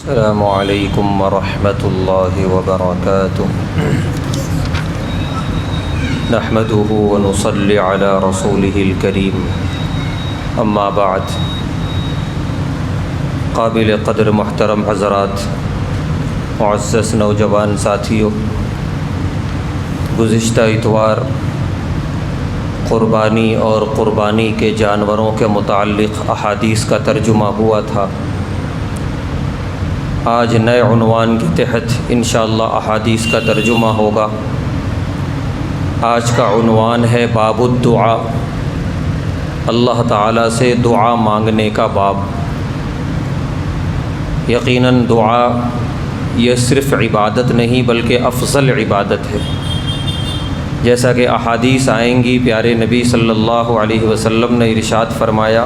السلام علیکم ورحمۃ اللہ وبرکاتہ نحمده ونصلی علی رسولہ الکریم اما بعد قابل قدر محترم حضرات، معزز نوجوان ساتھیوں، گزشتہ اتوار قربانی اور قربانی کے جانوروں کے متعلق احادیث کا ترجمہ ہوا تھا۔ آج نئے عنوان کے تحت انشاءاللہ احادیث کا ترجمہ ہوگا۔ آج کا عنوان ہے باب الدعاء، اللہ تعالیٰ سے دعا مانگنے کا باب۔ یقیناً دعا یہ صرف عبادت نہیں بلکہ افضل عبادت ہے، جیسا کہ احادیث آئیں گی۔ پیارے نبی صلی اللہ علیہ وسلم نے ارشاد فرمایا،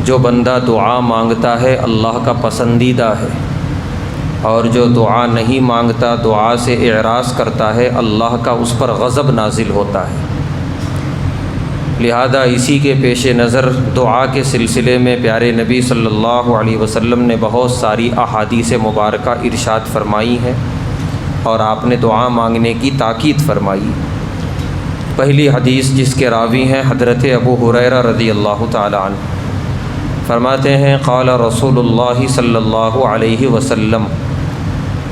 جو بندہ دعا مانگتا ہے اللہ کا پسندیدہ ہے، اور جو دعا نہیں مانگتا، دعا سے اعراض کرتا ہے، اللہ کا اس پر غضب نازل ہوتا ہے۔ لہذا اسی کے پیش نظر دعا کے سلسلے میں پیارے نبی صلی اللہ علیہ وسلم نے بہت ساری احادیث مبارکہ ارشاد فرمائی ہیں اور آپ نے دعا مانگنے کی تاکید فرمائی۔ پہلی حدیث جس کے راوی ہیں حضرت ابو ہریرہ رضی اللہ تعالی عنہ، فرماتے ہیں قال رسول اللہ صلی اللہ علیہ وسلم،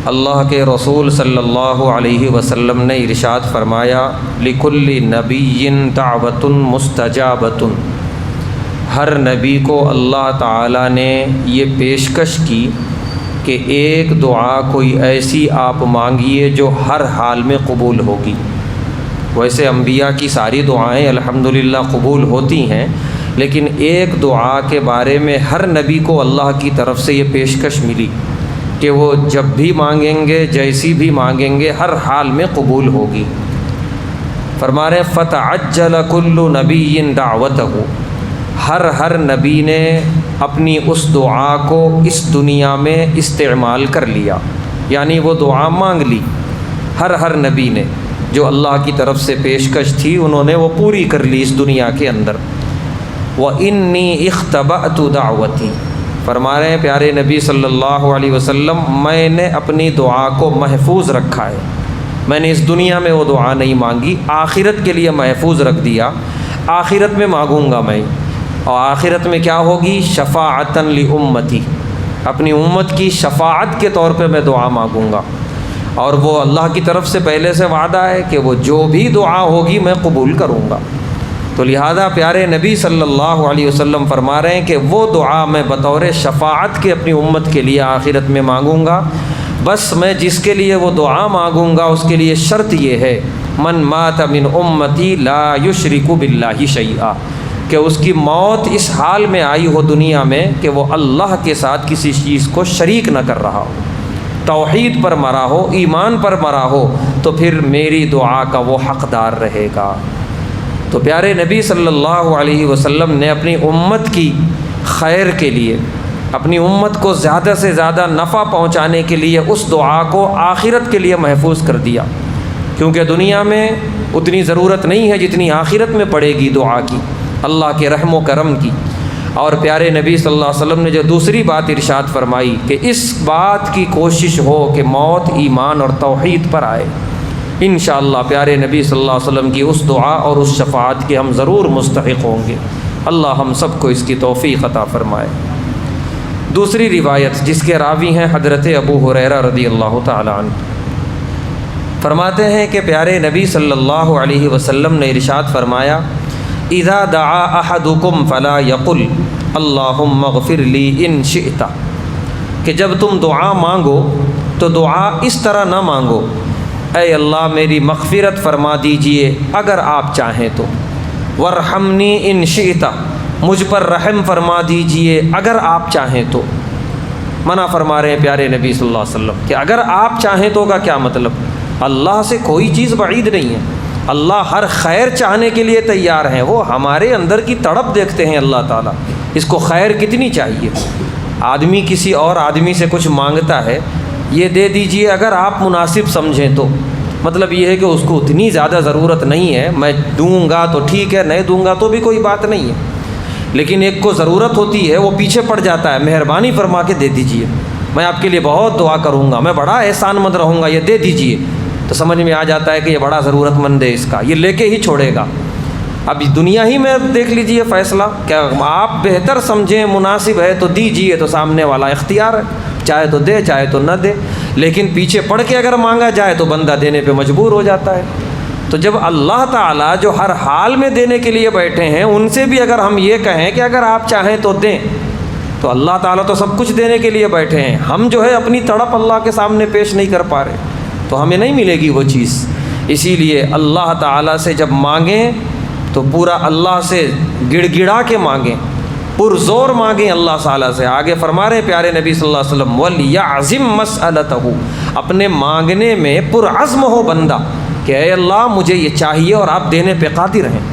اللہ کے رسول صلی اللہ علیہ وسلم نے ارشاد فرمایا، لکل نبی دعوۃ مستجابۃ، ہر نبی کو اللہ تعالیٰ نے یہ پیشکش کی کہ ایک دعا کوئی ایسی آپ مانگیے جو ہر حال میں قبول ہوگی۔ ویسے انبیاء کی ساری دعائیں الحمدللہ قبول ہوتی ہیں، لیکن ایک دعا کے بارے میں ہر نبی کو اللہ کی طرف سے یہ پیشکش ملی کہ وہ جب بھی مانگیں گے، جیسی بھی مانگیں گے، ہر حال میں قبول ہوگی۔ فرما رہے فتعجل کل نبی دعوتہ، ہر نبی نے اپنی اس دعا کو اس دنیا میں استعمال کر لیا، یعنی وہ دعا مانگ لی۔ ہر نبی نے جو اللہ کی طرف سے پیشکش تھی انہوں نے وہ پوری کر لی اس دنیا کے اندر۔ وَإِنِّي اخْتَبَأْتُ دعوتی، فرما رہے ہیں پیارے نبی صلی اللہ علیہ وسلم، میں نے اپنی دعا کو محفوظ رکھا ہے، میں نے اس دنیا میں وہ دعا نہیں مانگی، آخرت کے لیے محفوظ رکھ دیا۔ آخرت میں مانگوں گا میں، اور آخرت میں کیا ہوگی؟ شفاعتاً لأمتی، اپنی امت کی شفاعت کے طور پہ میں دعا مانگوں گا، اور وہ اللہ کی طرف سے پہلے سے وعدہ ہے کہ وہ جو بھی دعا ہوگی میں قبول کروں گا۔ تو لہذا پیارے نبی صلی اللہ علیہ وسلم فرما رہے ہیں کہ وہ دعا میں بطور شفاعت کے اپنی امت کے لیے آخرت میں مانگوں گا۔ بس میں جس کے لیے وہ دعا مانگوں گا اس کے لیے شرط یہ ہے، من مات من امتی لا یشرک باللہ شیئا، کہ اس کی موت اس حال میں آئی ہو دنیا میں کہ وہ اللہ کے ساتھ کسی چیز کو شریک نہ کر رہا ہو، توحید پر مرا ہو، ایمان پر مرا ہو، تو پھر میری دعا کا وہ حقدار رہے گا۔ تو پیارے نبی صلی اللہ علیہ وسلم نے اپنی امت کی خیر کے لیے، اپنی امت کو زیادہ سے زیادہ نفع پہنچانے کے لیے اس دعا کو آخرت کے لیے محفوظ کر دیا، کیونکہ دنیا میں اتنی ضرورت نہیں ہے جتنی آخرت میں پڑے گی دعا کی، اللہ کے رحم و کرم کی۔ اور پیارے نبی صلی اللہ علیہ وسلم نے جو دوسری بات ارشاد فرمائی کہ اس بات کی کوشش ہو کہ موت ایمان اور توحید پر آئے۔ انشاءاللہ پیارے نبی صلی اللہ علیہ وسلم کی اس دعا اور اس شفاعت کے ہم ضرور مستحق ہوں گے۔ اللہ ہم سب کو اس کی توفیق عطا فرمائے۔ دوسری روایت جس کے راوی ہیں حضرت ابو ہریرہ رضی اللہ تعالی عنہ، فرماتے ہیں کہ پیارے نبی صلی اللہ علیہ وسلم نے ارشاد فرمایا، اذا دعا احدکم فلا یقل اللہم اغفر لی ان شئت، کہ جب تم دعا مانگو تو دعا اس طرح نہ مانگو، اے اللہ میری مغفرت فرما دیجئے اگر آپ چاہیں تو، وارحمنی ان شئت، مجھ پر رحم فرما دیجئے اگر آپ چاہیں تو۔ منع فرما رہے ہیں پیارے نبی صلی اللہ علیہ وسلم کہ اگر آپ چاہیں تو کا کیا مطلب؟ اللہ سے کوئی چیز بعید نہیں ہے، اللہ ہر خیر چاہنے کے لیے تیار ہیں، وہ ہمارے اندر کی تڑپ دیکھتے ہیں اللہ تعالیٰ، اس کو خیر کتنی چاہیے۔ آدمی کسی اور آدمی سے کچھ مانگتا ہے، یہ دے دیجئے اگر آپ مناسب سمجھیں تو، مطلب یہ ہے کہ اس کو اتنی زیادہ ضرورت نہیں ہے، میں دوں گا تو ٹھیک ہے، نہیں دوں گا تو بھی کوئی بات نہیں ہے۔ لیکن ایک کو ضرورت ہوتی ہے، وہ پیچھے پڑ جاتا ہے، مہربانی فرما کے دے دیجئے، میں آپ کے لیے بہت دعا کروں گا، میں بڑا احسان مند رہوں گا، یہ دے دیجئے، تو سمجھ میں آ جاتا ہے کہ یہ بڑا ضرورت مند ہے، اس کا یہ لے کے ہی چھوڑے گا۔ اب دنیا ہی میں دیکھ لیجئے فیصلہ، کیا آپ بہتر سمجھیں مناسب ہے تو دیجئے، تو سامنے والا اختیار ہے، چاہے تو دے چاہے تو نہ دے، لیکن پیچھے پڑ کے اگر مانگا جائے تو بندہ دینے پہ مجبور ہو جاتا ہے۔ تو جب اللہ تعالیٰ جو ہر حال میں دینے کے لیے بیٹھے ہیں، ان سے بھی اگر ہم یہ کہیں کہ اگر آپ چاہیں تو دیں، تو اللہ تعالیٰ تو سب کچھ دینے کے لیے بیٹھے ہیں، ہم جو ہے اپنی تڑپ اللہ کے سامنے پیش نہیں کر پا رہے، تو ہمیں نہیں ملے گی وہ چیز۔ اسی لیے اللہ تعالیٰ سے جب مانگیں تو پورا اللہ سے گڑ گڑا کے مانگیں، پرزور مانگیں اللہ تعالیٰ سے۔ آگے فرما رہے پیارے نبی صلی اللہ علیہ وسلم وَلْيَعْزِمْ مَسْأَلَتَهُ، اپنے مانگنے میں پرعزم ہو بندہ کہ اے اللہ مجھے یہ چاہیے اور آپ دینے پہ قادر ہیں۔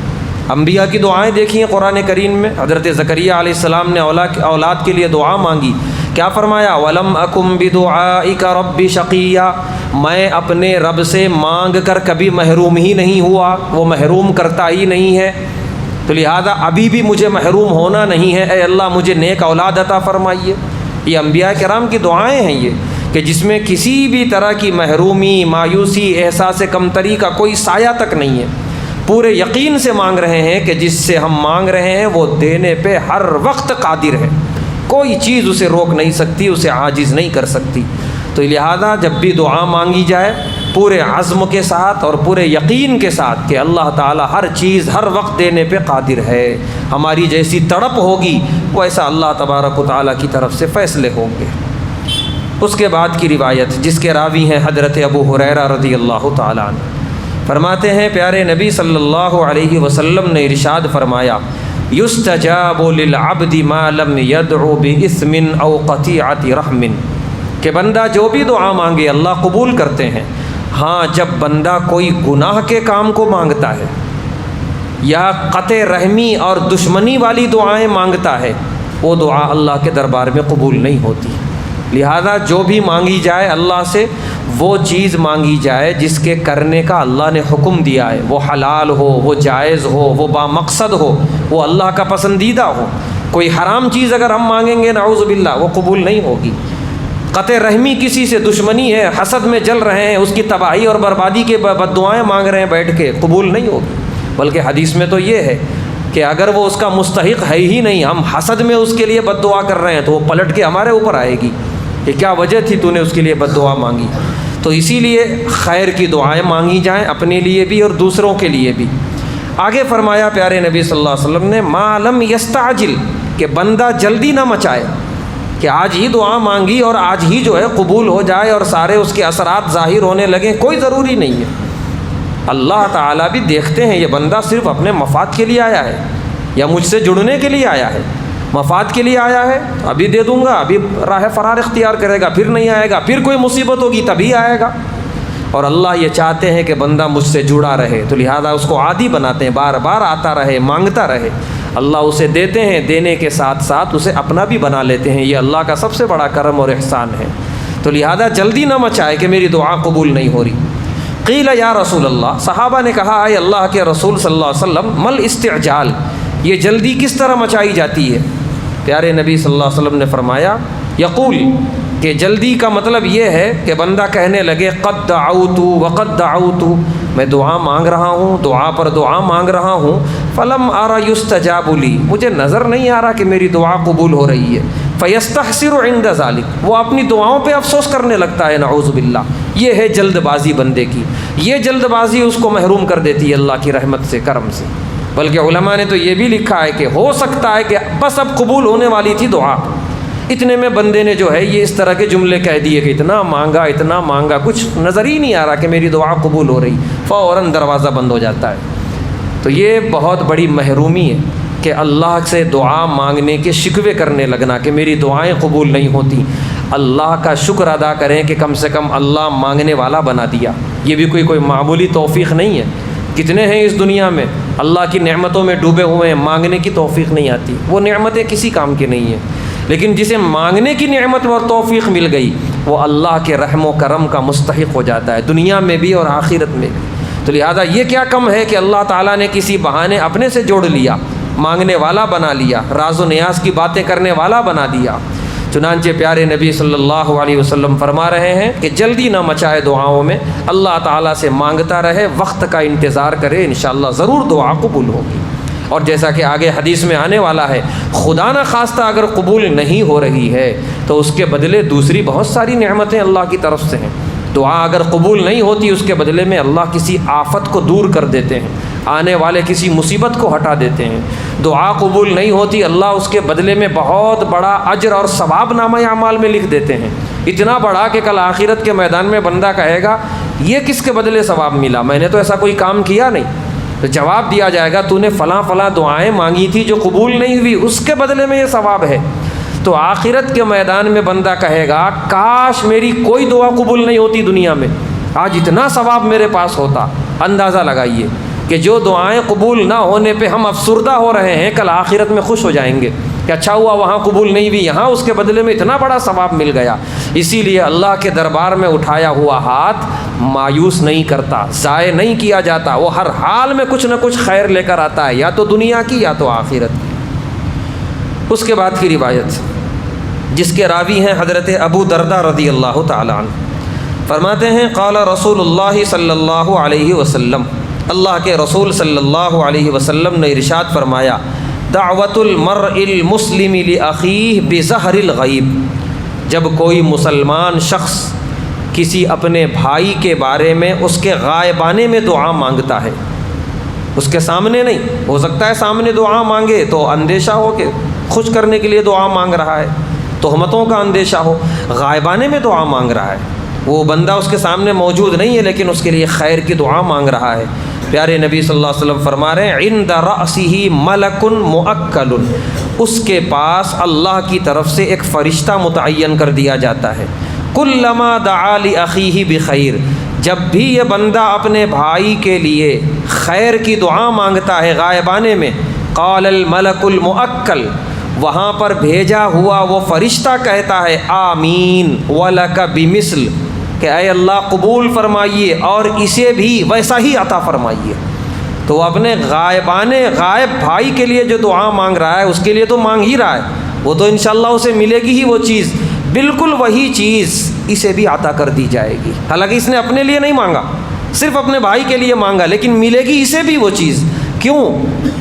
انبیاء کی دعائیں دیکھی ہیں قرآن کریم میں، حضرت زکریا علیہ السلام نے اولاد کے لیے دعا مانگی، کیا فرمایا؟ وَلَمْ أَكُمْ بِدُعَائِكَ رَبِّ شَقِيًّا، میں اپنے رب سے مانگ کر کبھی محروم ہی نہیں ہوا، وہ محروم کرتا ہی نہیں ہے، تو لہذا ابھی بھی مجھے محروم ہونا نہیں ہے، اے اللہ مجھے نیک اولاد عطا فرمائیے۔ یہ انبیاء کرام کی دعائیں ہیں یہ، کہ جس میں کسی بھی طرح کی محرومی، مایوسی، احساس کمتری کا کوئی سایہ تک نہیں ہے، پورے یقین سے مانگ رہے ہیں کہ جس سے ہم مانگ رہے ہیں وہ دینے پہ ہر وقت قادر ہے، کوئی چیز اسے روک نہیں سکتی، اسے عاجز نہیں کر سکتی۔ تو لہذا جب بھی دعا مانگی جائے پورے عزم کے ساتھ اور پورے یقین کے ساتھ کہ اللہ تعالی ہر چیز ہر وقت دینے پہ قادر ہے، ہماری جیسی تڑپ ہوگی ویسا اللہ تبارک و تعالیٰ کی طرف سے فیصلے ہوں گے۔ اس کے بعد کی روایت جس کے راوی ہیں حضرت ابو ہریرہ رضی اللہ تعالیٰ عنہ، فرماتے ہیں پیارے نبی صلی اللہ علیہ وسلم نے ارشاد فرمایا یستجاب للعبد ما لم يدعو باسم او قطیعۃ رحم، کہ بندہ جو بھی دعا مانگے اللہ قبول کرتے ہیں، ہاں جب بندہ کوئی گناہ کے کام کو مانگتا ہے یا قطع رحمی اور دشمنی والی دعائیں مانگتا ہے، وہ دعا اللہ کے دربار میں قبول نہیں ہوتی۔ لہذا جو بھی مانگی جائے اللہ سے وہ چیز مانگی جائے جس کے کرنے کا اللہ نے حکم دیا ہے، وہ حلال ہو، وہ جائز ہو، وہ بامقصد ہو، وہ اللہ کا پسندیدہ ہو۔ کوئی حرام چیز اگر ہم مانگیں گے نعوذ باللہ وہ قبول نہیں ہوگی۔ قطع رحمی کسی سے دشمنی ہے، حسد میں جل رہے ہیں، اس کی تباہی اور بربادی کے بد دعائیں مانگ رہے ہیں بیٹھ کے، قبول نہیں ہوگی۔ بلکہ حدیث میں تو یہ ہے کہ اگر وہ اس کا مستحق ہے ہی نہیں، ہم حسد میں اس کے لیے بد دعا کر رہے ہیں تو وہ پلٹ کے ہمارے اوپر آئے گی کہ کیا وجہ تھی تو نے اس کے لیے بد دعا مانگی۔ تو اسی لیے خیر کی دعائیں مانگی جائیں اپنے لیے بھی اور دوسروں کے لیے بھی۔ آگے فرمایا پیارے نبی صلی اللہ علیہ وسلم نے ما لم یستعجل، کہ بندہ جلدی نہ مچائے کہ آج ہی دعا مانگی اور آج ہی جو ہے قبول ہو جائے اور سارے اس کے اثرات ظاہر ہونے لگیں، کوئی ضروری نہیں ہے۔ اللہ تعالیٰ بھی دیکھتے ہیں یہ بندہ صرف اپنے مفاد کے لیے آیا ہے یا مجھ سے جڑنے کے لیے آیا ہے۔ مفاد کے لیے آیا ہے ابھی دے دوں گا، ابھی راہ فرار اختیار کرے گا، پھر نہیں آئے گا، پھر کوئی مصیبت ہوگی تبھی آئے گا۔ اور اللہ یہ چاہتے ہیں کہ بندہ مجھ سے جڑا رہے، تو لہذا اس کو عادی بناتے ہیں، بار بار آتا رہے، مانگتا رہے۔ اللہ اسے دیتے ہیں، دینے کے ساتھ ساتھ اسے اپنا بھی بنا لیتے ہیں، یہ اللہ کا سب سے بڑا کرم اور احسان ہے۔ تو لہذا جلدی نہ مچائے کہ میری دعا قبول نہیں ہو رہی۔ قیل یا رسول اللہ، صحابہ نے کہا اے اللہ کے رسول صلی اللہ علیہ وسلم مل استعجال، یہ جلدی کس طرح مچائی جاتی ہے؟ پیارے نبی صلی اللہ علیہ وسلم نے فرمایا یقول، کہ جلدی کا مطلب یہ ہے کہ بندہ کہنے لگے قد دعوت وقد دعوت، میں دعا مانگ رہا ہوں، دعا پر دعا مانگ رہا ہوں، فلم ارى یستجاب لی، مجھے نظر نہیں آ رہا کہ میری دعا قبول ہو رہی ہے، فیستحسر عند ذلک، وہ اپنی دعاؤں پہ افسوس کرنے لگتا ہے، نعوذ باللہ۔ یہ ہے جلد بازی بندے کی، یہ جلد بازی اس کو محروم کر دیتی ہے اللہ کی رحمت سے، کرم سے۔ بلکہ علماء نے تو یہ بھی لکھا ہے کہ ہو سکتا ہے کہ بس اب قبول ہونے والی تھی دعا، اتنے میں بندے نے جو ہے یہ اس طرح کے جملے کہہ دیے کہ اتنا مانگا کچھ نظر ہی نہیں آ رہا کہ میری دعا قبول ہو رہی، فوراً دروازہ بند ہو جاتا ہے۔ تو یہ بہت بڑی محرومی ہے کہ اللہ سے دعا مانگنے کے شکوے کرنے لگنا کہ میری دعائیں قبول نہیں ہوتی۔ اللہ کا شکر ادا کریں کہ کم سے کم اللہ مانگنے والا بنا دیا، یہ بھی کوئی معمولی توفیق نہیں ہے۔ کتنے ہیں اس دنیا میں اللہ کی نعمتوں میں ڈوبے ہوئے ہیں، مانگنے کی توفیق نہیں آتی، وہ نعمتیں کسی کام کی نہیں ہیں۔ لیکن جسے مانگنے کی نعمت اور توفیق مل گئی وہ اللہ کے رحم و کرم کا مستحق ہو جاتا ہے، دنیا میں بھی اور آخرت میں بھی۔ تو لہذا یہ کیا کم ہے کہ اللہ تعالیٰ نے کسی بہانے اپنے سے جوڑ لیا، مانگنے والا بنا لیا، راز و نیاز کی باتیں کرنے والا بنا دیا۔ چنانچہ پیارے نبی صلی اللہ علیہ وسلم فرما رہے ہیں کہ جلدی نہ مچائے دعاؤں میں، اللہ تعالیٰ سے مانگتا رہے، وقت کا انتظار کرے، انشاءاللہ ضرور دعا قبول ہوگی۔ اور جیسا کہ آگے حدیث میں آنے والا ہے، خدا نہ خواستہ اگر قبول نہیں ہو رہی ہے تو اس کے بدلے دوسری بہت ساری نعمتیں اللہ کی طرف سے ہیں۔ دعا اگر قبول نہیں ہوتی، اس کے بدلے میں اللہ کسی آفت کو دور کر دیتے ہیں، آنے والے کسی مصیبت کو ہٹا دیتے ہیں۔ دعا قبول نہیں ہوتی، اللہ اس کے بدلے میں بہت بڑا اجر اور ثواب نامہ اعمال میں لکھ دیتے ہیں، اتنا بڑا کہ کل آخرت کے میدان میں بندہ کہے گا یہ کس کے بدلے ثواب ملا، میں نے تو ایسا کوئی کام کیا نہیں۔ تو جواب دیا جائے گا تو نے فلاں فلاں دعائیں مانگی تھی جو قبول نہیں ہوئی، اس کے بدلے میں یہ ثواب ہے۔ تو آخرت کے میدان میں بندہ کہے گا کاش میری کوئی دعا قبول نہیں ہوتی دنیا میں، آج اتنا ثواب میرے پاس ہوتا۔ اندازہ لگائیے کہ جو دعائیں قبول نہ ہونے پہ ہم افسردہ ہو رہے ہیں، کل آخرت میں خوش ہو جائیں گے کہ اچھا ہوا وہاں قبول نہیں ہوئی، یہاں اس کے بدلے میں اتنا بڑا ثواب مل گیا۔ اسی لیے اللہ کے دربار میں اٹھایا ہوا ہاتھ مایوس نہیں کرتا، ضائع نہیں کیا جاتا، وہ ہر حال میں کچھ نہ کچھ خیر لے کر آتا ہے، یا تو دنیا کی یا تو آخرت کی۔ اس کے بعد کی روایت جس کے راوی ہیں حضرت ابو دردہ رضی اللہ تعالیٰ عنہ، فرماتے ہیں قال رسول اللہ صلی اللہ علیہ وسلم، اللہ کے رسول صلی اللہ علیہ وسلم نے ارشاد فرمایا دعوت المرء المسلم لأخیہ بظہر الغیب، جب کوئی مسلمان شخص کسی اپنے بھائی کے بارے میں اس کے غائبانے میں دعا مانگتا ہے، اس کے سامنے نہیں، ہو سکتا ہے سامنے دعا مانگے تو اندیشہ ہو کہ خوش کرنے کے لیے دعا مانگ رہا ہے، تہمتوں کا اندیشہ ہو، غائبانے میں دعا مانگ رہا ہے، وہ بندہ اس کے سامنے موجود نہیں ہے لیکن اس کے لیے خیر کی دعا مانگ رہا ہے۔ پیارے نبی صلی اللہ علیہ وسلم فرما رہے ہیں عند رأسہ ملک موکل، اس کے پاس اللہ کی طرف سے ایک فرشتہ متعین کر دیا جاتا ہے، کلما دعا لأخیہ بخیر، جب بھی یہ بندہ اپنے بھائی کے لیے خیر کی دعا مانگتا ہے غائبانے میں، قال الملک الموکل، وہاں پر بھیجا ہوا وہ فرشتہ کہتا ہے آمین ولک بمثل، کہ اے اللہ قبول فرمائیے اور اسے بھی ویسا ہی عطا فرمائیے۔ تو وہ اپنے غائب بھائی کے لیے جو دعا مانگ رہا ہے اس کے لیے تو مانگ ہی رہا ہے، وہ تو انشاءاللہ اسے ملے گی ہی وہ چیز، بالکل وہی چیز اسے بھی عطا کر دی جائے گی۔ حالانکہ اس نے اپنے لیے نہیں مانگا، صرف اپنے بھائی کے لیے مانگا، لیکن ملے گی اسے بھی وہ چیز، کیوں؟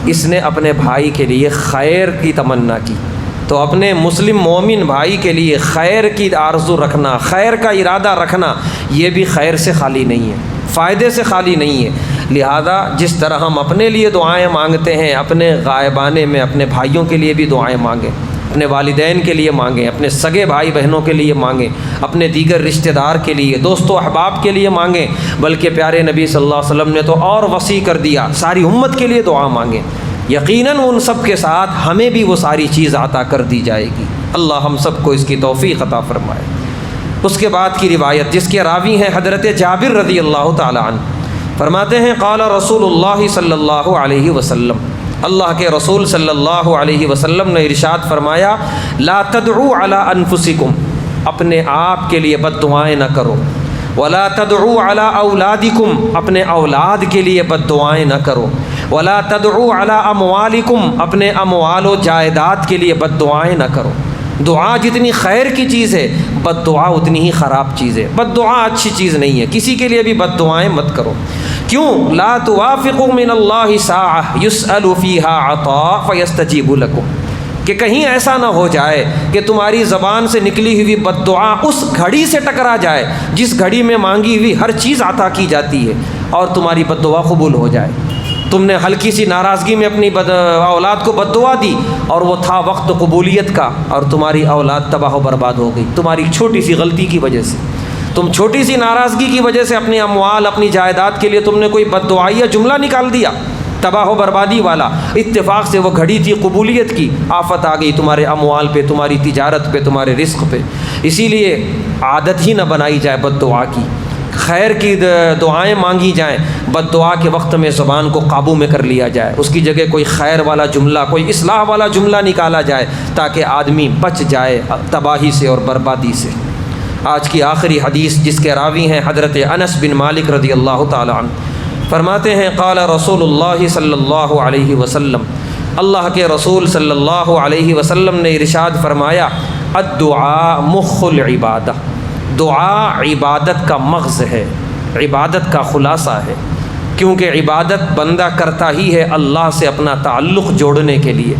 اس نے اپنے بھائی کے لیے خیر کی تمنا کی۔ تو اپنے مسلم مومن بھائی کے لیے خیر کی آرزو رکھنا، خیر کا ارادہ رکھنا، یہ بھی خیر سے خالی نہیں ہے، فائدے سے خالی نہیں ہے۔ لہذا جس طرح ہم اپنے لیے دعائیں مانگتے ہیں، اپنے غائبانے میں اپنے بھائیوں کے لیے بھی دعائیں مانگیں، اپنے والدین کے لیے مانگیں، اپنے سگے بھائی بہنوں کے لیے مانگیں، اپنے دیگر رشتہ دار کے لیے، دوست و احباب کے لیے مانگیں، بلکہ پیارے نبی صلی اللہ علیہ وسلم نے تو اور وسیع کر دیا، ساری امت کے لیے دعا مانگیں، یقیناً ان سب کے ساتھ ہمیں بھی وہ ساری چیز عطا کر دی جائے گی۔ اللہ ہم سب کو اس کی توفیق عطا فرمائے۔ اس کے بعد کی روایت جس کے راوی ہیں حضرت جابر رضی اللہ تعالی عنہ، فرماتے ہیں قال رسول اللہ صلی اللہ علیہ وسلم، اللہ کے رسول صلی اللہ علیہ وسلم نے ارشاد فرمایا لا تدعوا علی انفسکم، اپنے آپ کے لیے بد دعائیں نہ کرو، ولا تدعوا علی اولادکم، اپنے اولاد کے لیے بد دعائیں نہ کرو، ولا تدعوا علی اموالکم، اپنے اموال و جائیداد کے لیے بد دعائیں نہ کرو۔ دعا جتنی خیر کی چیز ہے، بد دعا اتنی ہی خراب چیز ہے، بد دعا اچھی چیز نہیں ہے، کسی کے لیے بھی بد دعائیں مت کرو۔ کیوں؟ لا توافقوا من اللہ ساعۃ یسأل فیہا عطاء فیستجیب لکم، کہ کہیں ایسا نہ ہو جائے کہ تمہاری زبان سے نکلی ہوئی بد دعا اس گھڑی سے ٹکرا جائے جس گھڑی میں مانگی ہوئی ہر چیز عطا کی جاتی ہے اور تمہاری بد دعا قبول ہو جائے۔ تم نے ہلکی سی ناراضگی میں اپنی اولاد کو بد دعا دی اور وہ تھا وقت قبولیت کا، اور تمہاری اولاد تباہ و برباد ہو گئی تمہاری چھوٹی سی غلطی کی وجہ سے۔ تم چھوٹی سی ناراضگی کی وجہ سے اپنے اموال، اپنی جائیداد کے لیے تم نے کوئی بد دعائیہ جملہ نکال دیا تباہ و بربادی والا، اتفاق سے وہ گھڑی تھی قبولیت کی، آفت آ گئی تمہارے اموال پہ، تمہاری تجارت پہ، تمہارے رزق پہ۔ اسی لیے عادت ہی نہ بنائی جائے بد دعا کی، خیر کی دعائیں مانگی جائیں، بد دعا کے وقت میں زبان کو قابو میں کر لیا جائے، اس کی جگہ کوئی خیر والا جملہ، کوئی اصلاح والا جملہ نکالا جائے تاکہ آدمی بچ جائے تباہی سے اور بربادی سے۔ آج کی آخری حدیث جس کے راوی ہیں حضرت انس بن مالک رضی اللہ تعالی عنہ، فرماتے ہیں قال رسول اللہ صلی اللہ علیہ وسلم، اللہ کے رسول صلی اللہ علیہ وسلم نے ارشاد فرمایا الدعاء مخ العبادہ، دعا عبادت کا مغز ہے، عبادت کا خلاصہ ہے، کیونکہ عبادت بندہ کرتا ہی ہے اللہ سے اپنا تعلق جوڑنے کے لیے،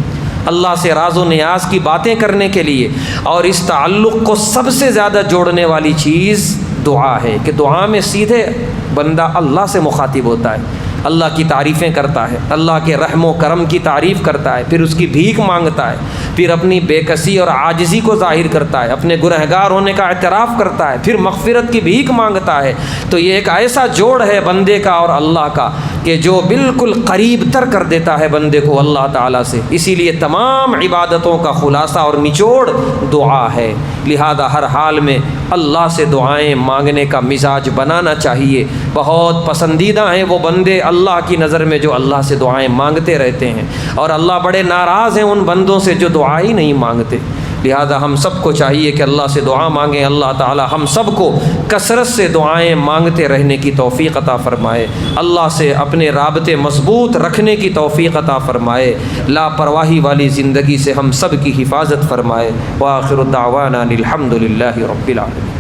اللہ سے راز و نیاز کی باتیں کرنے کے لیے، اور اس تعلق کو سب سے زیادہ جوڑنے والی چیز دعا ہے کہ دعا میں سیدھے بندہ اللہ سے مخاطب ہوتا ہے، اللہ کی تعریفیں کرتا ہے، اللہ کے رحم و کرم کی تعریف کرتا ہے، پھر اس کی بھیک مانگتا ہے، پھر اپنی بے کسی اور عاجزی کو ظاہر کرتا ہے، اپنے گنہگار ہونے کا اعتراف کرتا ہے، پھر مغفرت کی بھیک مانگتا ہے۔ تو یہ ایک ایسا جوڑ ہے بندے کا اور اللہ کا کہ جو بالکل قریب تر کر دیتا ہے بندے کو اللہ تعالیٰ سے۔ اسی لیے تمام عبادتوں کا خلاصہ اور نچوڑ دعا ہے، لہذا ہر حال میں اللہ سے دعائیں مانگنے کا مزاج بنانا چاہیے۔ بہت پسندیدہ ہیں وہ بندے اللہ کی نظر میں جو اللہ سے دعائیں مانگتے رہتے ہیں، اور اللہ بڑے ناراض ہیں ان بندوں سے جو دعا ہی نہیں مانگتے۔ لہذا ہم سب کو چاہیے کہ اللہ سے دعا مانگیں، اللہ تعالی ہم سب کو کثرت سے دعائیں مانگتے رہنے کی توفیق عطا فرمائے، اللہ سے اپنے رابطے مضبوط رکھنے کی توفیق عطا فرمائے، لاپرواہی والی زندگی سے ہم سب کی حفاظت فرمائے۔ وآخر دعوانا الحمد للہ رب العالمین۔